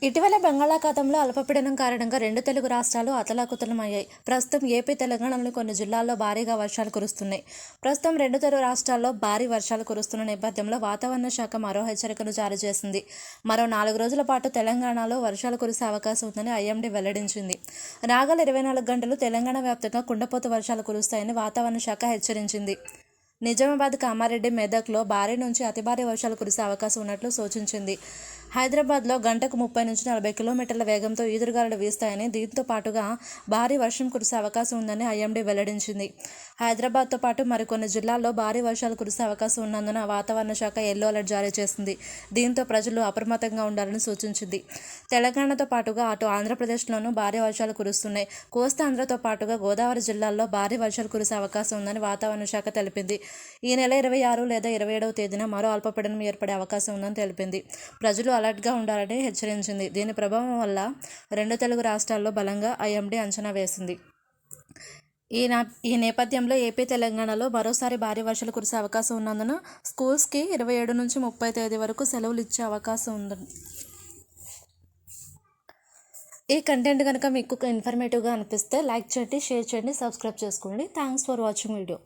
ఇటీవల బంగాళాఖాతంలో అల్పపీడనం కారణంగా రెండు తెలుగు రాష్ట్రాలు అతలాకుతలమయ్యాయి. ప్రస్తుతం ఏపీ, తెలంగాణలోని కొన్ని జిల్లాల్లో భారీగా వర్షాలు కురుస్తున్నాయి. ప్రస్తుతం రెండు తెలుగు రాష్ట్రాల్లో భారీ వర్షాలు కురుస్తున్న నేపథ్యంలో వాతావరణ శాఖ మరో హెచ్చరికను జారీ చేసింది. మరో 4 రోజుల పాటు తెలంగాణలో వర్షాలు కురిసే అవకాశం ఉందని ఐఎండీ వెల్లడించింది. రాగల 24 గంటలు తెలంగాణ వ్యాప్తంగా కుండపోత వర్షాలు కురుస్తాయని వాతావరణ శాఖ హెచ్చరించింది. నిజామాబాద్, కామారెడ్డి, మెదక్లో భారీ నుంచి అతి భారీ వర్షాలు కురిసే అవకాశం ఉన్నట్లు సూచించింది. హైదరాబాద్లో గంటకు 30 నుంచి 40 కిలోమీటర్ల వేగంతో ఈదురుగాలులు వీస్తాయని, దీంతో పాటుగా భారీ వర్షం కురిసే అవకాశం ఉందని ఐఎండీ వెల్లడించింది. హైదరాబాద్తో పాటు మరికొన్ని జిల్లాల్లో భారీ వర్షాలు కురిసే అవకాశం ఉన్నందున వాతావరణ శాఖ ఎల్లో అలర్ట్ జారీ చేసింది. దీంతో ప్రజలు అప్రమత్తంగా ఉండాలని సూచించింది. తెలంగాణతో పాటుగా అటు ఆంధ్రప్రదేశ్లోనూ భారీ వర్షాలు కురుస్తున్నాయి. కోస్తాంధ్రతో పాటుగా గోదావరి జిల్లాల్లో భారీ వర్షాలు కురిసే అవకాశం ఉందని వాతావరణ శాఖ తెలిపింది. ఈ నెల 26 లేదా 27వ తేదీన మరో అల్పపీడనం ఏర్పడే అవకాశం ఉందని తెలిపింది. ప్రజలు అలర్ట్గా ఉండాలని హెచ్చరించింది. దీని ప్రభావం వల్ల రెండు తెలుగు రాష్ట్రాల్లో బలంగా ఐఎండీ అంచనా వేసింది. ఈ నేపథ్యంలో ఏపీ, తెలంగాణలో మరోసారి భారీ వర్షాలు కురిసే అవకాశం ఉన్నందున స్కూల్స్కి 27 నుంచి 30 తేదీ వరకు సెలవులు ఇచ్చే అవకాశం ఉంది. ఈ కంటెంట్ కనుక మీకు ఇన్ఫర్మేటివ్గా అనిపిస్తే లైక్ చేయండి, షేర్ చేయండి, సబ్స్క్రైబ్ చేసుకోండి. Thanks for watching video.